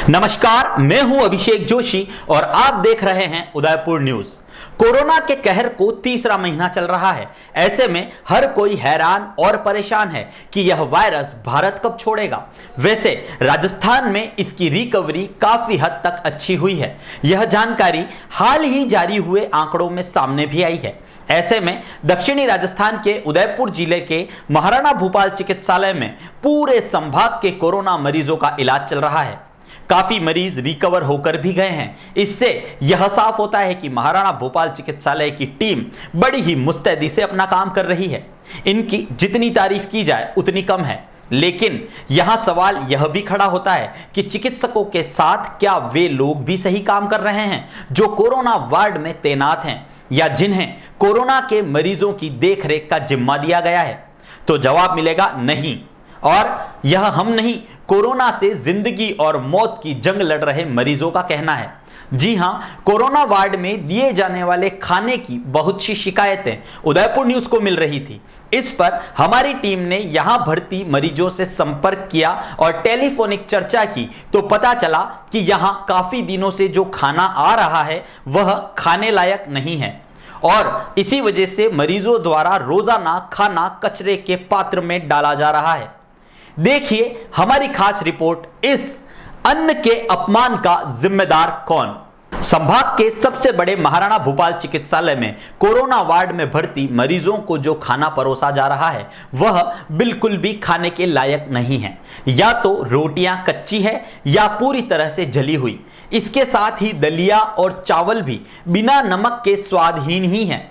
नमस्कार, मैं हूं अभिषेक जोशी और आप देख रहे हैं उदयपुर न्यूज। कोरोना के कहर को तीसरा महीना चल रहा है। ऐसे में हर कोई हैरान और परेशान है कि यह वायरस भारत कब छोड़ेगा। वैसे राजस्थान में इसकी रिकवरी काफी हद तक अच्छी हुई है। यह जानकारी हाल ही जारी हुए आंकड़ों में सामने भी आई है। ऐसे में दक्षिणी राजस्थान के उदयपुर जिले के महाराणा भूपाल चिकित्सालय में पूरे संभाग के कोरोना मरीजों का इलाज चल रहा है। काफी मरीज रिकवर होकर भी गए हैं। इससे यह साफ होता है कि महाराणा भोपाल चिकित्सालय की टीम बड़ी ही मुस्तैदी से अपना काम कर रही है। इनकी जितनी तारीफ की जाए उतनी कम है। लेकिन यहां सवाल यह भी खड़ा होता है कि चिकित्सकों के साथ क्या वे लोग भी सही काम कर रहे हैं जो कोरोना वार्ड में तैनात हैं, या जिन्हें कोरोना के मरीजों की देखरेख का जिम्मा दिया गया है? तो जवाब मिलेगा नहीं। और यह हम नहीं, कोरोना से जिंदगी और मौत की जंग लड़ रहे मरीजों का कहना है। जी हां, कोरोना वार्ड में दिए जाने वाले खाने की बहुत सी शिकायतें उदयपुर न्यूज को मिल रही थी। इस पर हमारी टीम ने यहां भर्ती मरीजों से संपर्क किया और टेलीफोनिक चर्चा की तो पता चला कि यहां काफी दिनों से जो खाना आ रहा है वह खाने लायक नहीं है और इसी वजह से मरीजों द्वारा रोजाना खाना कचरे के पात्र में डाला जा रहा है। देखिए हमारी खास रिपोर्ट, इस अन्न के अपमान का जिम्मेदार कौन? संभाग के सबसे बड़े महाराणा भूपाल चिकित्सालय में कोरोना वार्ड में भर्ती मरीजों को जो खाना परोसा जा रहा है वह बिल्कुल भी खाने के लायक नहीं है। या तो रोटियां कच्ची है या पूरी तरह से जली हुई। इसके साथ ही दलिया और चावल भी बिना नमक के स्वादहीन ही हैं।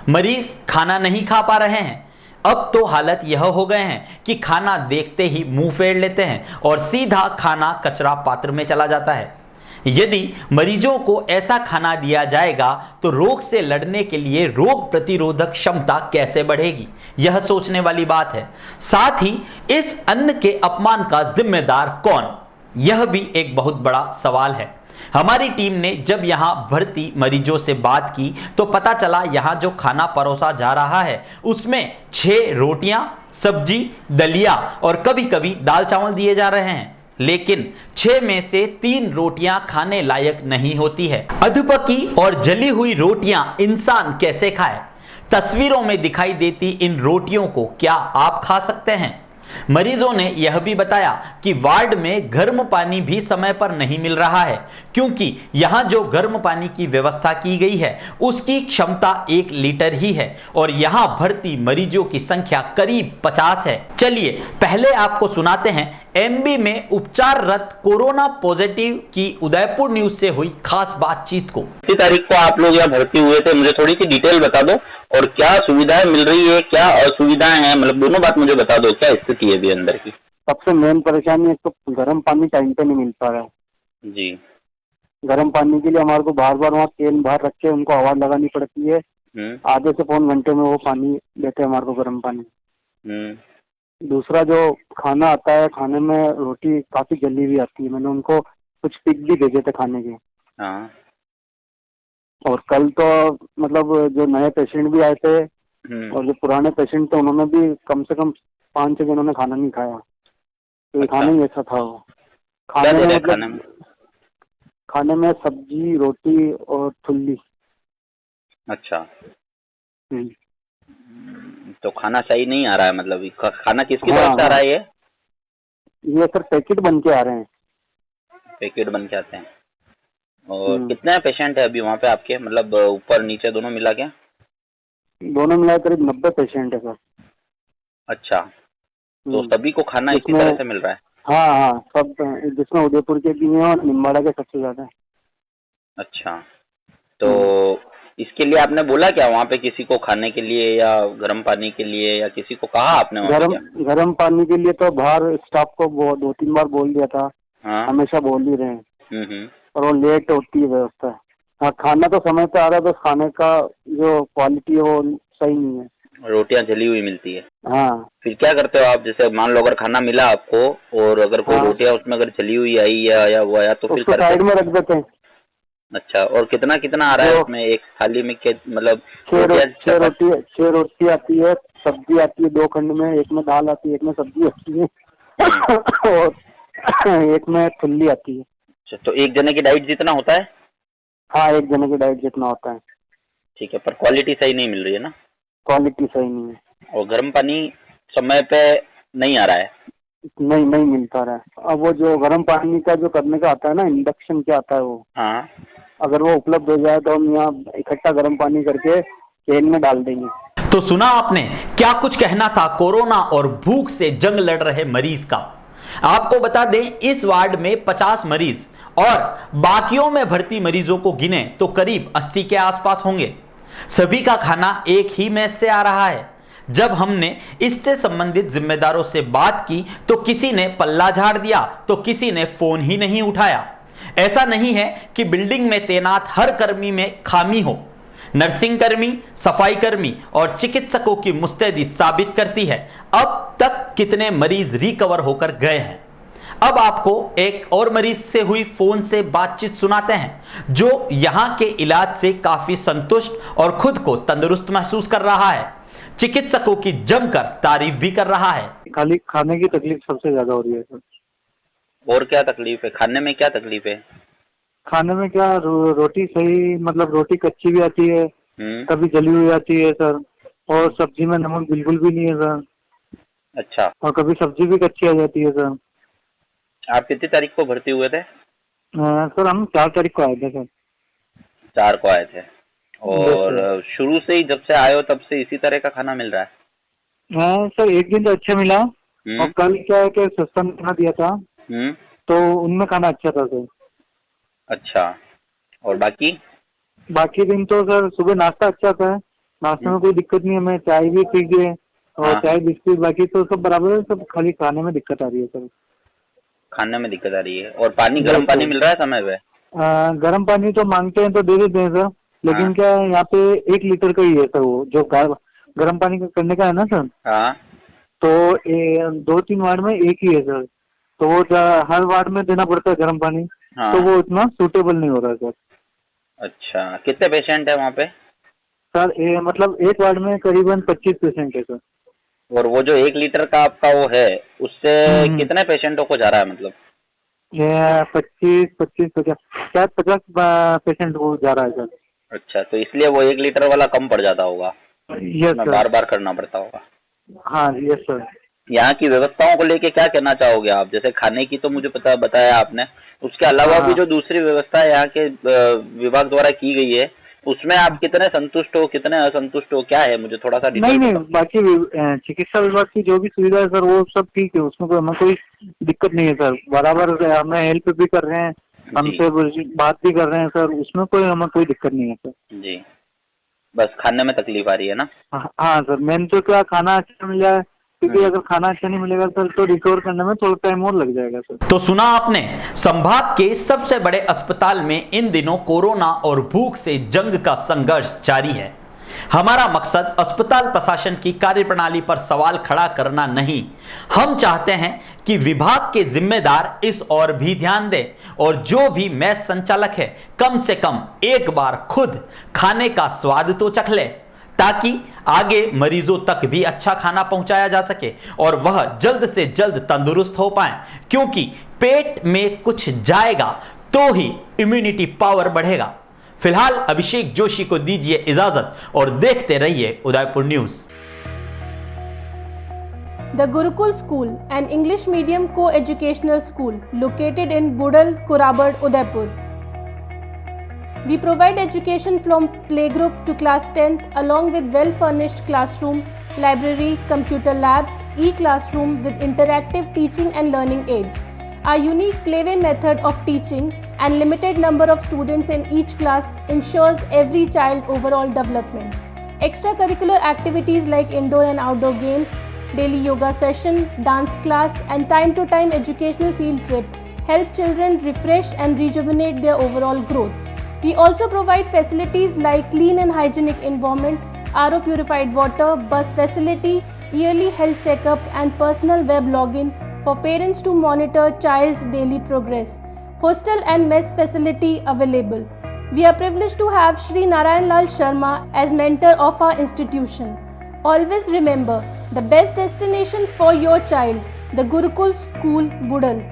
मरीज खाना नहीं खा पा रहे हैं। अब तो हालत यह हो गए हैं कि खाना देखते ही मुंह फेर लेते हैं और सीधा खाना कचरा पात्र में चला जाता है। यदि मरीजों को ऐसा खाना दिया जाएगा तो रोग से लड़ने के लिए रोग प्रतिरोधक क्षमता कैसे बढ़ेगी, यह सोचने वाली बात है। साथ ही इस अन्न के अपमान का जिम्मेदार कौन, यह भी एक बहुत बड़ा सवाल है। हमारी टीम ने जब यहां भर्ती मरीजों से बात की तो पता चला यहां जो खाना परोसा जा रहा है उसमें 6 रोटियां, सब्जी, दलिया और कभी कभी दाल चावल दिए जा रहे हैं। लेकिन 6 में से 3 रोटियां खाने लायक नहीं होती है। अधपकी और जली हुई रोटियां इंसान कैसे खाए? तस्वीरों में दिखाई देती इन रोटियों को क्या आप खा सकते हैं? मरीजों ने यह भी बताया कि वार्ड में गर्म पानी भी समय पर नहीं मिल रहा है, क्योंकि यहां जो गर्म पानी की व्यवस्था की गई है उसकी क्षमता 1 लीटर ही है और यहां भर्ती मरीजों की संख्या करीब 50 है। चलिए पहले आपको सुनाते हैं एमबी में उपचाररत कोरोना पॉजिटिव की उदयपुर न्यूज से हुई खास बातचीत को। कितनी तारीख को आप लोग यहाँ भर्ती हुए थे, मुझे थोड़ी सी डिटेल बता दो और क्या सुविधाएं मिल रही है, क्या असुविधाएं हैं, मतलब दोनों बात मुझे बता दो। क्या स्थिति है अभी अंदर की? सबसे मेन परेशानी एक तो गर्म पानी टाइम पे नहीं मिल पा रहा है जी। गर्म पानी के लिए हमारे को बार बार वहाँ केन बाहर रख के उनको आवाज लगानी पड़ती है। आधे से पौन घंटे में वो पानी देते हैं हमारे को, गर्म पानी। दूसरा जो खाना आता है, खाने में रोटी काफी जली हुई आती है। मैंने उनको कुछ पिक भी भेजे थे खाने के। हाँ। और कल तो मतलब जो नए पेशेंट भी आए थे और जो पुराने पेशेंट थे उन्होंने भी कम से कम 5-6 दिनों ने खाना नहीं खाया। तो अच्छा। खाना ही ऐसा था वो। खाने में सब्जी, रोटी और थुल्ली। अच्छा। तो खाना सही नहीं आ रहा है, मतलब खाना किसकी तरफ से आ रहा है? ये सर पैकेट बन के आ रहे हैं। पैकेट बन के आते हैं। और कितने पेशेंट है अभी वहाँ पे आपके, मतलब ऊपर नीचे दोनों मिला के? दोनों मिला करीब 90 पेशेंट है सर। अच्छा, तो सभी को खाना इसी तरह से मिल रहा है? हाँ, सब, जिसमें उदयपुर के भी हैं और निम्बाड़ा के सबसे ज्यादा है। अच्छा, तो इसके लिए आपने बोला क्या वहाँ पे किसी को खाने के लिए या गर्म पानी के लिए, या किसी को कहा आपने? गर्म पानी के लिए तो बाहर स्टाफ को 2-3 बार बोल दिया था। हाँ? हमेशा बोल ही रहे हैं। और वो लेट होती है व्यवस्था। हाँ, खाना तो समय पे आ रहा है, बस खाने का जो क्वालिटी है वो सही नहीं है। रोटियां जली हुई मिलती है। हाँ। फिर क्या करते हो आप? जैसे मान लो अगर खाना मिला आपको और अगर कोई रोटियां उसमें अगर जली हुई आई या वो आया तो फिर साइड में रख देते हैं। अच्छा, और कितना कितना आ रहा है उसमें एक थाली में? मतलब 6 रोटी आती है, सब्जी आती है 2 खंड में, एक में दाल आती है, एक में सब्जी आती है और एक में थुल्ली आती है। तो एक जने की डाइट जितना होता है? हाँ, एक जने की डाइट जितना होता है। ठीक है, पर क्वालिटी सही नहीं मिल रही है ना? क्वालिटी सही नहीं है। और गर्म पानी समय पे नहीं आ रहा है? नहीं मिलता रहा है। अब वो जो गर्म पानी का जो करने का आता है ना, इंडक्शन क्या आता है वो, हाँ, अगर वो उपलब्ध हो जाए तो हम यहाँ इकट्ठा गर्म पानी करके केन में डाल देंगे। तो सुना आपने क्या कुछ कहना था कोरोना और भूख से जंग लड़ रहे मरीज का। आपको बता दें, इस वार्ड में 50 मरीज और बाकियों में भर्ती मरीजों को गिने तो करीब 80 के आसपास होंगे। सभी का खाना एक ही मेस से आ रहा है। जब हमने इससे संबंधित जिम्मेदारों से बात की तो किसी ने पल्ला झाड़ दिया तो किसी ने फोन ही नहीं उठाया। ऐसा नहीं है कि बिल्डिंग में तैनात हर कर्मी में खामी हो। नर्सिंग कर्मी, सफाई कर्मी और चिकित्सकों की मुस्तैदी साबित करती है अब तक कितने मरीज रिकवर होकर गए हैं। अब आपको एक और मरीज से हुई फोन से बातचीत सुनाते हैं जो यहां के इलाज से काफी संतुष्ट और खुद को तंदुरुस्त महसूस कर रहा है। चिकित्सकों की जमकर तारीफ भी कर रहा है। खाली खाने की तकलीफ सबसे ज्यादा हो रही है सर। और क्या तकलीफ है? खाने में क्या तकलीफ है? खाने में क्या, रोटी सही, मतलब रोटी कच्ची भी आती है, कभी जली हुई आती है सर, और सब्जी में नमक बिल्कुल भी नहीं है सर। अच्छा। और कभी सब्जी भी कच्ची आ जाती है सर। आप कितनी तारीख को भर्ती हुए थे? सर हम 4 तारीख को आए थे सर। 4 को आए थे। और शुरू से ही जब से आए हो तब से इसी तरह का खाना मिल रहा है? हाँ सर, एक दिन तो अच्छा मिला और कल क्या है कि सस्ता खाना दिया था तो उनमें खाना अच्छा था सर। अच्छा, और बाकी दिन तो सर सुबह नाश्ता अच्छा था, नाश्ते में कोई दिक्कत नहीं है। मैं चाय भी पी गए और चाय बिस्किट, बाकी तो सब बराबर है। सब खाली खाने में दिक्कत आ रही है सर। खाने में दिक्कत आ रही है। और पानी, गर्म पानी मिल रहा है समय पे? गर्म पानी तो मांगते हैं तो दे देते हैं सर, लेकिन क्या है यहाँ पे 1 लीटर का ही है सर, वो जो गर्म पानी करने का है ना सर। हाँ, तो 2-3 वार्ड में एक ही है सर, तो वो हर वार्ड में देना पड़ता है गर्म पानी। हाँ। तो वो इतना सूटेबल नहीं हो रहा है सर। अच्छा, कितने पेशेंट है वहाँ पे? सर मतलब एक वार्ड में करीबन 25 पेशेंट है सर। और वो जो 1 लीटर का आपका वो है उससे कितने पेशेंटों को जा रहा है? मतलब 50 पेशेंट को जा रहा है सर। अच्छा, तो इसलिए वो 1 लीटर वाला कम पड़ जाता होगा। Yes sir. बार बार करना पड़ता होगा। हाँ यस सर। यहाँ की व्यवस्थाओं को लेके क्या कहना चाहोगे आप? जैसे खाने की तो मुझे बताया आपने, उसके अलावा भी जो दूसरी व्यवस्था यहाँ के विभाग द्वारा की गई है उसमें आप कितने संतुष्ट हो, कितने असंतुष्ट हो, क्या है? मुझे थोड़ा सा डिटेल। नहीं, बाकी चिकित्सा विभाग की जो भी सुविधा है सर वो सब ठीक है, उसमें हमें कोई दिक्कत नहीं है सर। बराबर हमें हेल्प भी कर रहे हैं, हमसे बात भी कर रहे हैं सर, उसमें हमें कोई दिक्कत नहीं है सर जी। बस खाने में तकलीफ आ रही है ना? हाँ सर, मेन तो क्या खाना अच्छा मिल जाए, क्योंकि अगर खाना अच्छा नहीं मिलेगा सर तो रिकवर करने में थोड़ा टाइम और लग जाएगा सर। तो सुना आपने, संभाग के सबसे बड़े अस्पताल में इन दिनों कोरोना और भूख से जंग का संघर्ष जारी है। हमारा मकसद अस्पताल प्रशासन की कार्यप्रणाली पर सवाल खड़ा करना नहीं, हम चाहते हैं कि विभाग के जिम्मेदार इस और भी ध्यान दें और जो भी मेस संचालक है कम से कम एक बार खुद खाने का स्वाद तो चख ले, ताकि आगे मरीजों तक भी अच्छा खाना पहुंचाया जा सके और वह जल्द से जल्द तंदुरुस्त हो पाएं, क्योंकि पेट में कुछ जाएगा तो ही इम्यूनिटी पावर बढ़ेगा। फिलहाल अभिषेक जोशी को दीजिए इजाजत और देखते रहिए Udaipur news. The Gurukul School, an English medium co-educational school located in Budal, Kurabad, Udaipur. We provide education from playgroup to class 10th along with well-furnished classroom, library, computer labs, e-classroom with interactive teaching and learning aids. Our unique playway method of teaching and limited number of students in each class ensures every child overall development. Extracurricular activities like indoor and outdoor games, daily yoga session, dance class and time-to-time educational field trip help children refresh and rejuvenate their overall growth. We also provide facilities like clean and hygienic environment, RO purified water, bus facility, yearly health checkup and personal web login for parents to monitor child's daily progress. Hostel and mess facility available. We are privileged to have Shri Narayan Lal Sharma as mentor of our institution. Always remember, the best destination for your child, the Gurukul School, Budal.